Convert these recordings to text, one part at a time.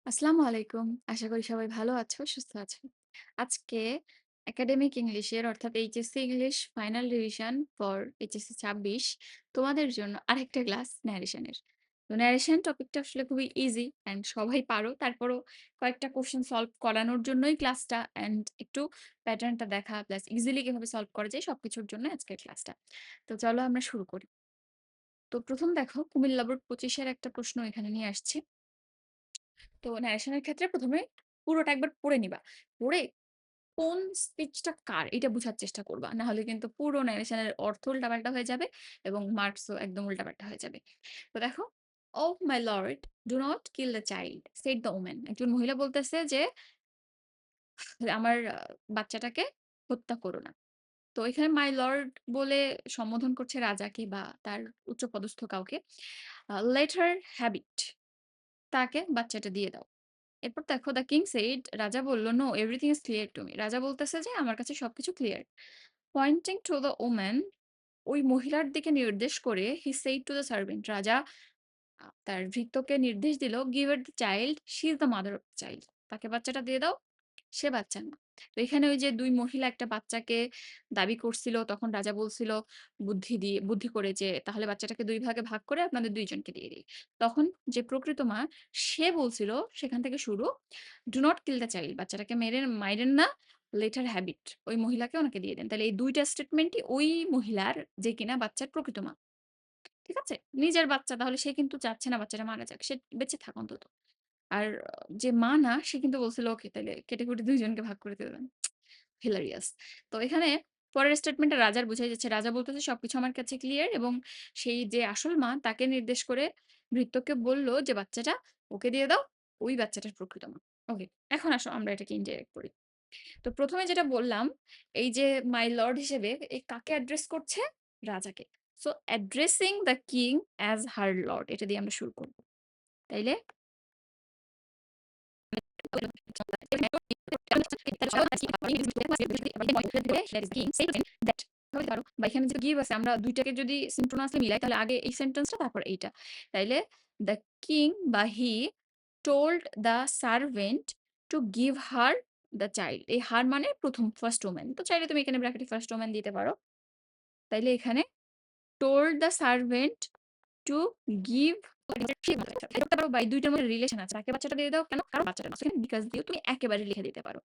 আসসালামু আলাইকুম। আশা করি সবাই ভালো আছো, সুস্থ আছো। আজকে একাডেমিক ইংলিশের অর্থাৎ HSC English final revision for HSC ২৬ তোমাদের জন্য আরেকটা ক্লাস ন্যারেশনের। তো ন্যারেশন টপিকটা আসলে খুবই ইজি অ্যান্ড সবাই পারো। তারপরও কয়েকটা কোয়েশ্চেন সলভ করানোর জন্যই ক্লাসটা অ্যান্ড একটু প্যাটার্নটা দেখা প্লাস ইজিলি কিভাবে সলভ করা যায় সবকিছুর জন্য আজকের ক্লাসটা। তো চলো আমরা শুরু করি। তো ১ম দেখো কুমিল্লা বোর্ড ২৫ এর একটা প্রশ্ন এখানে নিয়ে আসছি। তো ন্যারেশনের ক্ষেত্রে ১ম এ পুরোটা একবার পড়ে নিবা। পড়ে কোন স্পিচটা কার এটা বুঝার চেষ্টা করবা। না হলে কিন্তু পুরো ন্যারেশনের অর্থ উল্টাপাল্টা হয়ে যাবে এবং মার্কসও একদম উল্টাপাল্টা হয়ে যাবে। তো দেখো, "oh my lord, do not kill the child," said the woman. একজন মহিলা বলতেছে যে, "আমার বাচ্চাটাকে হত্যা করো না।" তো এখানে মাই লর্ড বলে সম্বোধন করছে রাজাকে বা তার উচ্চপদস্থ কাউকে। "লেট হার হ্যাভ ইট," তাকে বাচ্চাটা দিয়ে দাও। এরপর দেখো দ্য কিং সেইড, রাজা বলল, "no, everything is clear to me." রাজা বলতেছে যে আমার কাছে সবকিছু clear. Pointing to the woman, ওই মহিলার দিকে নির্দেশ করে he said to the servant, রাজা তার ভৃত্যকে নির্দেশ দিল, "give her the child, she is the mother of the child." তাকে বাচ্চাটা দিয়ে দাও, সে বাচ্চা না। তো এখানে ওই যে ২ মহিলা একটা বাচ্চাকে দাবি করছিল, তখন রাজা বলছিল বুদ্ধি করে যে, "তাহলে বাচ্চাটাকে ২ ভাগে ভাগ করে আপনাদের ২ জনকে দিয়ে দেই।" তখন যে প্রকৃত মা, সে বলছিল সেখান থেকে শুরু, "do not kill the child," বাচ্চাটাকে মাইরেন না, "লেট হার হ্যাভ ইট," ওই মহিলাকে ওনাকে দিয়ে দেন। তাহলে এই ২ টা স্টেটমেন্টই ওই মহিলার যে কিনা বাচ্চার প্রকৃত মা। ঠিক আছে? নিজের বাচ্চা, তাহলে সে কিন্তু চাচ্ছে না বাচ্চাটা মারা যাক। সে বেঁচে থাক অন্তত। আর যে মা না, সে কিন্তু বলছিল, "ওকে, তাইলে কেটে-কুটে ২ জনকে ভাগ করে দিবেন।" হিলারিয়াস। তো এখানে পরের স্টেটমেন্টে রাজার বোঝাই যাচ্ছে। রাজা বলতেছে, "সবকিছু আমার কাছে ক্লিয়ার," এবং সেই যে আসল মা তাকে নির্দেশ করে ভৃত্যকে বলল যে, "বাচ্চাটা ওকে দিয়ে দাও।" ওই বাচ্চাটার প্রকৃত মা। ওকে। এখন আসো আমরা এটাকে ইনডাইরেক্ট করি। তো ১ম এ যেটা বললাম, এই যে মাই লর্ড হিসেবে কাকে অ্যাড্রেস করছে? রাজাকে। So addressing the king as her Lord, এটা দিয়ে আমরা শুরু করব। তাইলে বা এখানে যে গিভ আছে, আমরা ২ টাকে যদি সিনক্রোনাসলি মিলাই তাহলে আগে এই সেন্টেন্সটা তারপর এইটা। তাইলে দ্য কিং বা হি told the servant to give her the child. এই হার মানে ১ম ফার্স্ট ওম্যান। তো চাইলে তুমি এখানে ব্র্যাকেটে ফার্স্ট ওম্যান দিতে পারো। তাইলে এখানে told the servant to give, করতে পারো বা এই ২ টার মধ্যে রিলেশন আছে। তাকে বাচ্চাটা দিয়ে দাও কেন? কারণ বাচ্চাটা না। সেখানে বিকজ দিয়েও তুমি একেবারে লিখে দিতে পারো।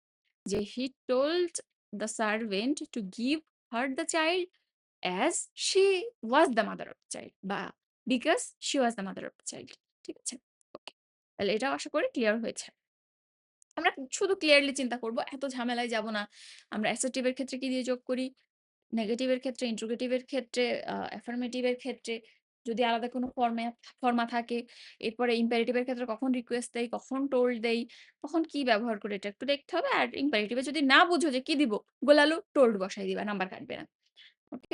যে he told the servant to give her the child as she was the mother of the child বা because she was the mother of the child. ঠিক আছে? ওকে। তাহলে এটাও আশা করি ক্লিয়ার হয়েছে। আমরা শুধু ক্লিয়ারলি চিন্তা করব। এত ঝামেলায় যাব না। আমরা অ্যাসেরটিভ এর ক্ষেত্রে কি দিয়ে যোগ করি? নেগেটিভ এর ক্ষেত্রে, ইন্ট্রোগেটিভ এর ক্ষেত্রে, অ্যাফার্মেটিভ এর ক্ষেত্রে যদি আলাদা কোনো ফর্মা থাকে, এরপরে ইম্পেরেটিভ এর ক্ষেত্রে কখন রিকোয়েস্ট দেই, কখন টোল্ড দেই, কখন কি ব্যবহার করি এটা একটু দেখতে হবে। আর ইম্পেরেটিভ এ যদি না বুঝো যে কি দিব, গোলালু টোল্ড বসাই দিবা, নাম্বার কাটবে না। ওকে?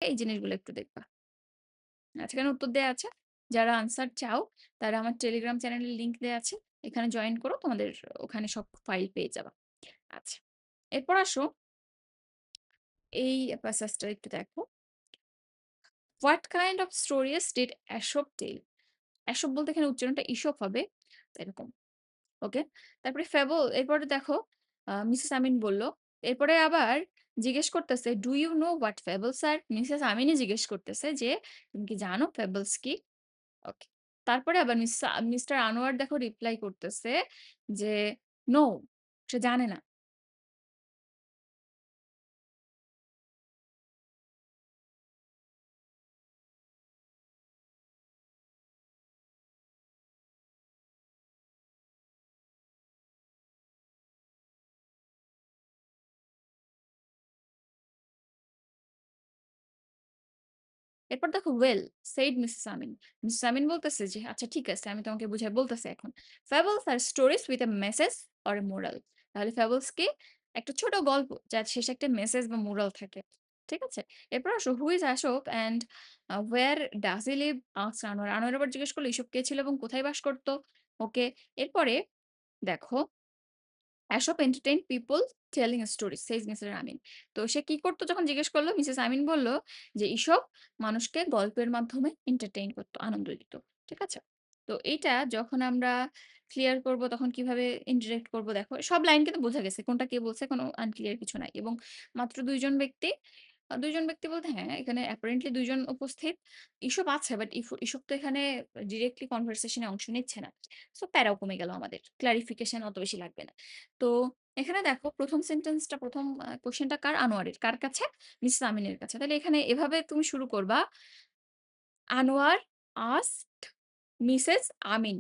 এই জিনিসগুলো একটু দেখবা। আচ্ছা, এখানে উত্তর দেয়া আছে। যারা আনসার চাও তারা আমার টেলিগ্রাম চ্যানেলের লিংক দেয়া আছে। এখানে জয়েন করো। তোমাদের ওখানে সব ফাইল পেয়ে যাবা। আচ্ছা। এরপর আসো এই প্যাসেজটা একটু দেখো। What kind of stories did এসব টেল? এসব বলতে এখানে উচ্চারণটা ইসব হবে। এরকম। ওকে? তারপরে ফেবল এরপরে দেখো মিসেস আমিন বলল। এরপরে আবার জিজ্ঞেস করতেছে, "do you know what fables are?" Mrs আমিনই জিজ্ঞেস করতেছে যে, "তুমি কি জানো ফেবলস কি?" ওকে। তারপরে আবার মিস্টার আনোয়ার দেখো রিপ্লাই করতেছে যে, "নো, সে জানে না।" এরপর দেখো ওয়েল সেইড মিসেস আমিন। মিসেস আমিন বলতেছে যে, "আচ্ছা ঠিক আছে, আমি তোমাকে বুঝায় বলতেছি এখন। Fables are stories with a message or a moral." তাহলে ফেবলস কি? একটা ছোট গল্প যার শেষে একটা মেসেজ বা মোরাল থাকে। ঠিক আছে? এরপর আসো who is Ashok and where does he live? Asked Anwar. Anwar আবার জিজ্ঞেস করলো এসব কে ছিল এবং কোথায় বাস করত? ওকে। এরপরে দেখো এসব entertain people telling stories says Mrs Amin. তো সে কি করতো যখন জিজ্ঞেস করলো? মিসেস আমিন বলল যে, "এসব মানুষকে গল্পের মাধ্যমে এন্টারটেইন করতো, আনন্দ দিত।" ঠিক আছে? তো এইটা যখন আমরা ক্লিয়ার করব তখন কিভাবে ইন্টারেক্ট করব দেখো। সব লাইন কিন্তু বোঝা গেছে। কোনটা কে বলছে কোনো আনক্লিয়ার কিছু নাই। এবং মাত্র ২ জন ব্যক্তি ২ জন ব্যক্তি বলতে হ্যাঁ, এখানে অ্যাপারেন্টলি ২ জন উপস্থিত। ইসব আছে বাট ইসব তো এখানে ডিরেক্টলি কনভারসেশন এ অংশ নিচ্ছে না। সো প্যারাও কমে গেল আমাদের। ক্লারিফিকেশন অত বেশি লাগবে না। তো এখানে দেখো ১ম সেন্টেন্সটা ১ম কোয়েশ্চেনটা কার? আনোয়ারের। কার কাছে? মিসেস আমিনের কাছে। তাহলে এখানে এভাবে তুমি শুরু করবা। Anwar asked Mrs Amin,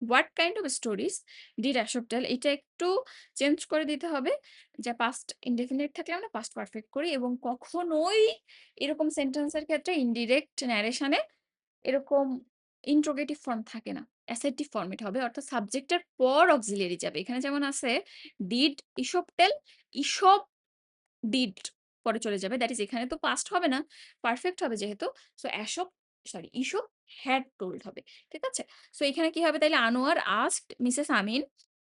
"what kind of stories did এসব টেল?" এটা একটু চেঞ্জ করে দিতে হবে। যে পাস্ট ইনডেফিনিট থাকলে আমরা পাস্ট পারফেক্ট করি এবং কখনোই এরকম সেন্টেন্সের ক্ষেত্রে ইনডিরেক্ট ন্যারেশন এ এরকম ইন্ট্রোগেটিভ ফর্ম থাকে না। অ্যাসার্টিভ ফরমেট হবে। অর্থাৎ সাবজেক্টের পর অক্সিলিয়ারি যাবে। এখানে যেমন আছে ডিড ইসব টেল, ইসব ডিড পরে চলে যাবে। দ্যাট ইস এখানে তো পাস্ট হবে না। পারফেক্ট হবে যেহেতু। সো এসব সরি ইসব হ্যাড টোল্ড হবে। ঠিক আছে? সো এখানে কি হবে তাইলে Anwar asked Mrs Amin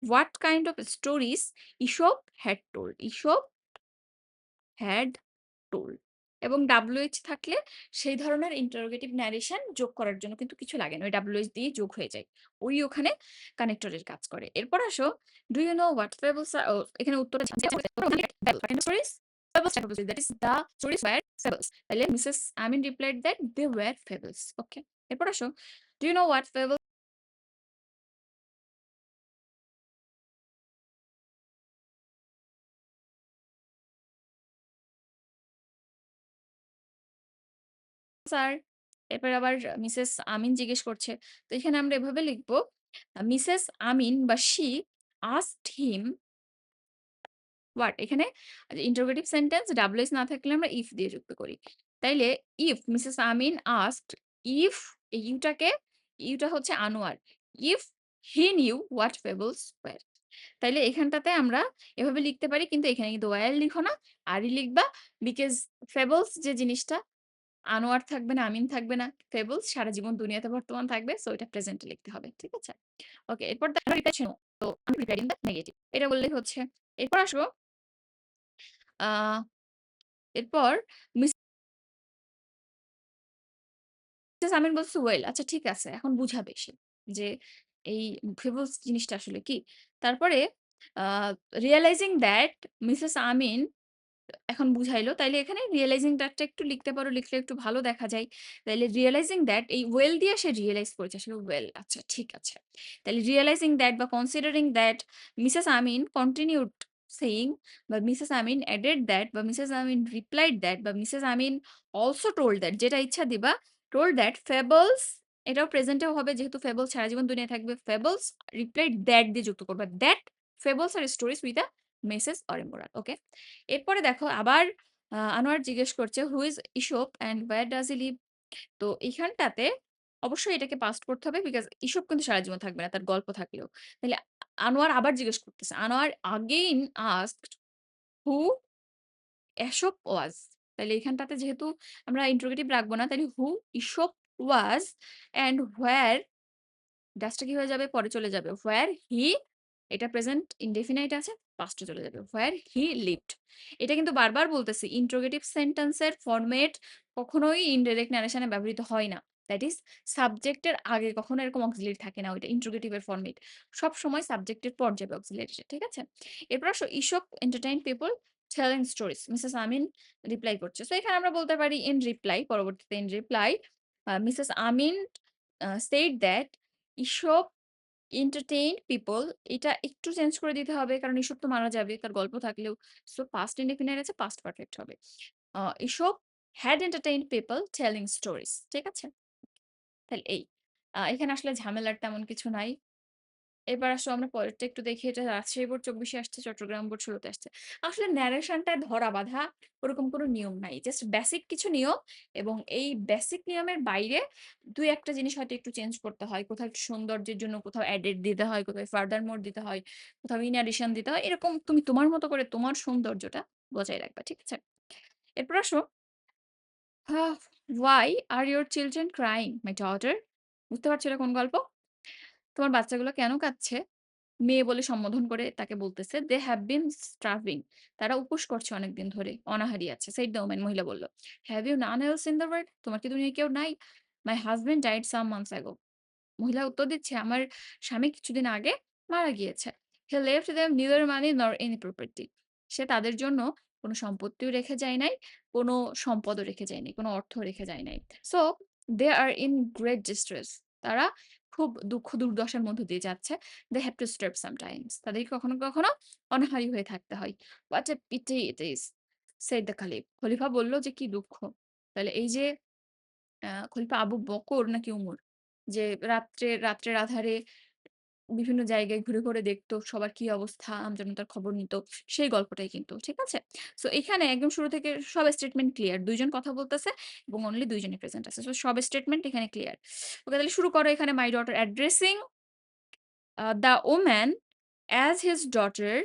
what kind of stories Aesop had told. Aesop had told এবং WH থাকলে সেই ধরনের ইন্টারোগেটিভ ন্যারেশন যোগ করার জন্য কিন্তু কিছু লাগে না। ওই WH দিয়েই যোগ হয়ে যায়। ওই ওখানে কানেক্টরের কাজ করে। এরপর আসো, do you know what fables are? এখানে উত্তরটা stories fables that is the stories were fables. তাহলে Mrs Amin replied that they were fables. Okay. এরপর আসো, do you know what fables are? এরপর আবার মিসেস আমিন জিজ্ঞেস করছে। তো এখানে আমরা এভাবে লিখব, মিসেস আমিন বা শি আস্কড হিম হোয়াট এখানে ইন্টারোগেটিভ সেন্টেন্স WH না থাকলে আমরা ইফ দিয়ে যুক্ত করি। তাইলে if Mrs Amin asked if এই ইউটাকে ইউটা হচ্ছে Anwar. If he knew what fables were. তাইলে এখানটাতে আমরা এভাবে লিখতে পারি কিন্তু এখানে কিন্তু ওয়্যার লিখো না, আরই লিখবা। বিকজ ফেবলস যে জিনিসটা আনোয়ার থাকবে না, আমিন থাকবে না। ফেবলস সারা জীবন দুনিয়াতে বর্তমান থাকবে। সো এটা প্রেজেন্ট এ লিখতে হবে। ঠিক আছে? ওকে এরপর দেখো রিপ্লাই তো আমি রিপ্লাই ইন দ্য নেগেটিভ। এটা বললেই হচ্ছে। এরপর আসবো আ এরপর মিসেস আমিন বলছে, "ওয়েল আচ্ছা ঠিক আছে। এখন বুঝাবে সে যে এই ফেবলস জিনিসটা আসলে কি?" তারপরে আ রিয়ালাইজিং দ্যাট মিসেস আমিন এখন বুঝাইলো। তাইলে এখানে রিয়ালাইজিং দ্যাট টা একটু লিখতে পারো। লিখলে একটু ভালো দেখা যায়। তাইলে রিয়ালাইজিং দ্যাট এই ওয়েল দিয়ে সে রিয়ালাইজ করেছে আসলে ওয়েল আচ্ছা ঠিক আছে। তাইলে রিয়ালাইজিং দ্যাট বা considering that Mrs Amin continued saying বা মিসেস আমিন অ্যাডেড দ্যাট বা মিসেস আমিন রিপ্লাইড দ্যাট বা Mrs Amin also told that যেটা ইচ্ছা দিবা। টোল্ড দ্যাট ফেবলস এটাও প্রেজেন্ট এও হবে যেহেতু ফেবলস সারা জীবন দুনিয়ায় থাকবে। ফেবলস রিপ্লাইড দ্যাট দিয়ে যুক্ত করবা। That fables are stories with a message or a moral. Okay? এরপরে দেখো আবার আনোয়ার জিজ্ঞেস করছে, "who is Aesop and where does he live?" তো এইখানটাতে অবশ্যই এটাকে পাস্ট করতে হবে বিকজ ইসব কিন্তু সারা জীবন থাকবে না তার গল্প থাকলেও। তাইলে আনোয়ার আবার জিজ্ঞেস করতেছে। আনোয়ার again asked who এসব was. তাইলে এখানটাতে যেহেতু আমরা ইন্টারোগেটিভ রাখবো না, তাইলে হু ইসোপ ওয়াজ অ্যান্ড হোয়ার ডাজটা কি হয়ে যাবে? পরে চলে যাবে। হোয়ার হি এটা প্রেজেন্ট ইনডেফিনাইট আছে, পাস্টে চলে যাবে। হোয়ার হি লিভড। এটা কিন্তু বারবার বলতেছি ইন্টারোগেটিভ সেন্টেন্সের ফরমেট কখনোই ইনডাইরেক্ট ন্যারেশনে ব্যবহৃত হয় না। দ্যাট ইজ সাবজেক্টের আগে কখনো এরকম অক্সিলারি থাকে না। ওইটা ইন্টারোগেটিভ এর ফরমেট। সবসময় সাবজেক্টের পর যাবে অক্সিলারিটা। ঠিক আছে? এরপর আসো Aesop entertain people telling stories. Mrs Amin reply করছে। সো এখানে আমরা বলতে পারি ইন রিপ্লাই, পরবর্তীতে in reply Mrs Amin said that এসব entertained people এটা একটু চেঞ্জ করে দিতে হবে। কারণ এসব তো মারা যাবে তার গল্প থাকলেও। সো পাস্ট ইনডেফিনাইট আছে, পাস্ট পারফেক্ট হবে। এসব had entertained people telling stories ঠিক আছে? তাহলে এই। এখানে আসলে ঝামেলার তেমন কিছু নাই। এবার আসো আমরা পরেরটা একটু দেখি। এটা রাজশাহী বোর্ড ২৪ এ আসছে, চট্টগ্রাম বোর্ড ১৬ তে আসছে। আসলে ন্যারেশনটা ধরা বাঁধা ওরকম কোনো নিয়ম নাই। জাস্ট বেসিক কিছু নিয়ম এবং এই বেসিক নিয়মের বাইরে ২-১ টা জিনিস হয়তো একটু চেঞ্জ করতে হয়। কোথাও একটু সৌন্দর্যের জন্য কোথাও এডেড দিতে হয়, কোথাও ফার্দার মোর দিতে হয়, কোথাও ইন অ্যাডিশন দিতে হয়। এরকম তুমি তোমার মতো করে তোমার সৌন্দর্যটা বজায় রাখবা। ঠিক আছে? এরপর আসো "Why are your children crying, my daughter?" বুঝতে পারছো এটা কোন গল্প? তোমার বাচ্চাগুলো কেন কাঁদছে? মেয়ে বলে সম্বোধন করে তাকে বলতেছে, "They have been starving." তারা উপোস করছে অনেকদিন ধরে। অনাহারি আছে। said the woman মহিলা বলল। "Have you none else in the world?" তোমার কি দুনিয়ায় কেউ নাই? "My husband died some months ago." মহিলা উত্তর দিচ্ছে, "আমার স্বামী কিছুদিন আগে মারা গিয়েছে." "He left them neither money nor any property." সে তাদের জন্য কোনো সম্পত্তিও রেখে যায় নাই, কোনো সম্পদও রেখে যায় নাই, কোনো অর্থ রেখে যায় নাই। So they are in great distress. তারা খুব দুঃখ দুর্দশার মধ্য দিয়ে যাচ্ছে। They have to starve sometimes. তাদেরকে কখনো, কখনো অনাহারী হয়ে থাকতে হয়। What a pity it is, said the Caliph. খলিফা বলল যে, "কি দুঃখ।" তাহলে এই যে খলিফা আবু বকর নাকি উমর? যে রাত্রের আঁধারে বিভিন্ন জায়গায় ঘুরে, ঘুরে দেখতো সবার কি অবস্থা, আমজনতার খবর নিত। সেই গল্পটাই কিন্তু। ঠিক আছে? সো এখানে একদম শুরু থেকে সব স্টেটমেন্ট ক্লিয়ার। ২ জন কথা বলতেছে এবং অনলি ২ জনই প্রেজেন্ট আছে। সো সব স্টেটমেন্ট এখানে ক্লিয়ার। ওকে তাহলে শুরু করো এখানে my daughter addressing the woman as his daughter.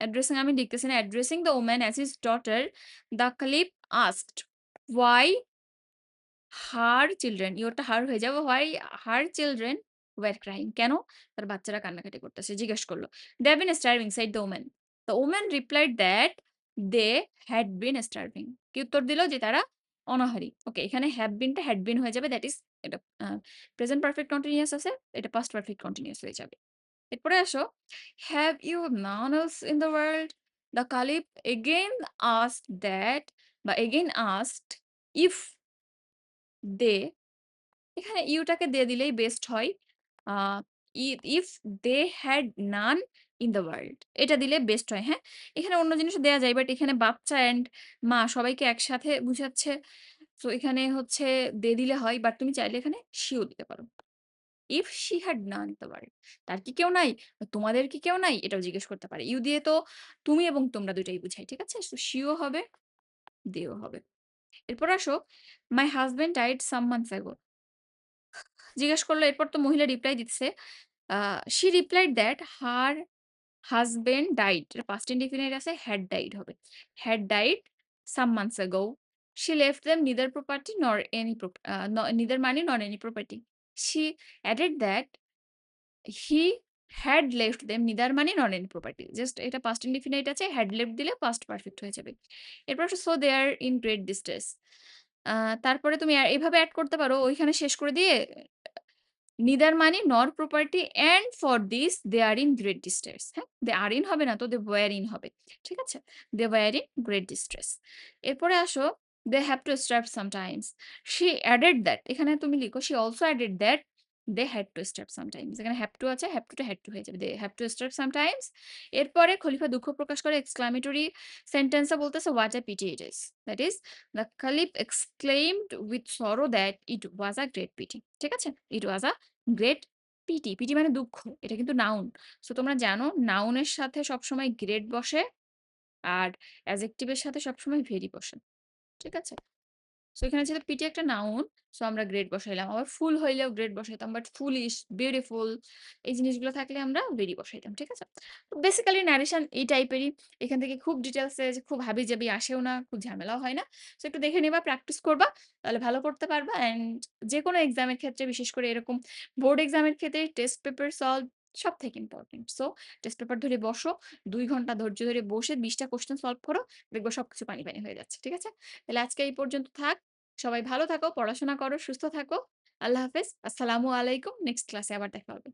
Addressing আমি লিখতেছি না। Addressing the woman as his daughter, the caliph asked why her children, ইয়োরটা হার হয়ে যাবে। Why her children were crying, কেন তার বাচ্চারা কান্নাকাটি করতেছে জিজ্ঞেস করলো। They have been starving said the women. The women replied that they had been starving. কি উত্তর দিল? যে তারা অনাহারী। ওকে এখানে হ্যাভ বিনটা হ্যাড বিন হয়ে যাবে। দ্যাট ইজ এটা প্রেজেন্ট পারফেক্ট কন্টিনিউয়াস আছে, এটা পাস্ট পারফেক্ট কন্টিনিউয়াস হয়ে যাবে। এরপরে আসো, have you none else in the world? The caliph again asked that বা এগেইন আস্কড ইফ দে, এখানে ইউটাকে দিয়ে দিলেই বেস্ট হয়। Uh if they had none in the world এটা দিলে বেস্ট হয়, হ্যাঁ? এখানে অন্য জিনিসও দেয়া যায়। বাট এখানে বাচ্চা অ্যান্ড মা সবাইকে একসাথে বুঝাচ্ছে। সো এখানে হচ্ছে দে দিলে হয়। বাট তুমি চাইলে এখানে শিও দিতে পারো। If she had none in the world, তার কি কেউ নাই? বা তোমাদের কি কেউ নাই? এটাও জিজ্ঞেস করতে পারে। ইউ দিয়ে তো তুমি এবং তোমরা ২ টাই বুঝাই। ঠিক আছে? সো শিও হবে, দেও হবে। এরপর আসো, মাই হাসব্যান্ড ডাইড সাম মান্থস অ্যাগো। জিজ্ঞেস করলো, এরপর তো মহিলা রিপ্লাই দিচ্ছে। She replied that her husband died, এটা পাস্ট ইনডিফিনিট আছে, হ্যাড ডাইড হবে। Had died some months ago. She left them neither property নর এনি নিদার মানি নর any property. She added that he had left them neither মানি নর any property. Just এটা past indefinite আছে, had left দিলে past perfect হয়ে যাবে। এরপর হচ্ছে so they are in great distress. তারপরে তুমি এভাবে এড করতে পারো ওইখানে শেষ করে দিয়ে neither money nor property and for this they are in great distress। হ্যাঁ? they are in হবে না তো they were in হবে। ঠিক আছে? they were in great distress। এরপরে আসো they have to starve sometimes। she added that এখানে তুমি লিখো she also added that they had to starve sometimes। এখানে have to আছে, have to টা had to হয়ে যাবে। they have to starve sometimes। এরপরে খলিফা দুঃখ প্রকাশ করে exclamatory sentence এ বলতেছে what a pity it is। that is the caliph exclaimed with sorrow that it was a great pity। ঠিক আছে? it was a great pity, pity মানে দুঃখ। এটা কিন্তু নাউন। সো তোমরা জানো নাউনের সাথে সবসময় গ্রেট বসে আর অ্যাডজেক্টিভ এর সাথে সবসময় ভেরি বসে। ঠিক আছে? সো এখানে ছিল পিটি একটা নাউন। সো আমরা গ্রেড বসাইলাম। আবার ফুল হইলেও গ্রেড বসাইতাম। বাট ফুলিশ, বিউটিফুল এই জিনিসগুলো থাকলে আমরা ভেরি বসাইতাম। ঠিক আছে? তো বেসিক্যালি ন্যারেশন এই টাইপেরই। এখান থেকে খুব ডিটেইলস এ যে খুব হাবিজাবি আসেও না, খুব ঝামেলাও হয় না। সো একটু দেখে নিবা, প্র্যাকটিস করবা। তাহলে ভালো করতে পারবা। অ্যান্ড যেকোনো এক্সামের ক্ষেত্রে বিশেষ করে এরকম বোর্ড এক্সামের ক্ষেত্রে টেস্ট পেপার সলভ সবথেকে ইম্পোর্টেন্ট। সো টেস্ট পেপার ধরে বসো। ২ ঘন্টা ধৈর্য ধরে বসে ২০ টা কোয়েশ্চেন সলভ করো। দেখবা সবকিছু পানি, পানি হয়ে যাচ্ছে। ঠিক আছে? তাহলে আজকে এই পর্যন্ত থাক। সবাই ভালো থাকো, পড়াশোনা করো, সুস্থ থাকো। আল্লাহ হাফেজ। আসসালামু আলাইকুম। নেক্সট ক্লাসে আবার দেখা হবে।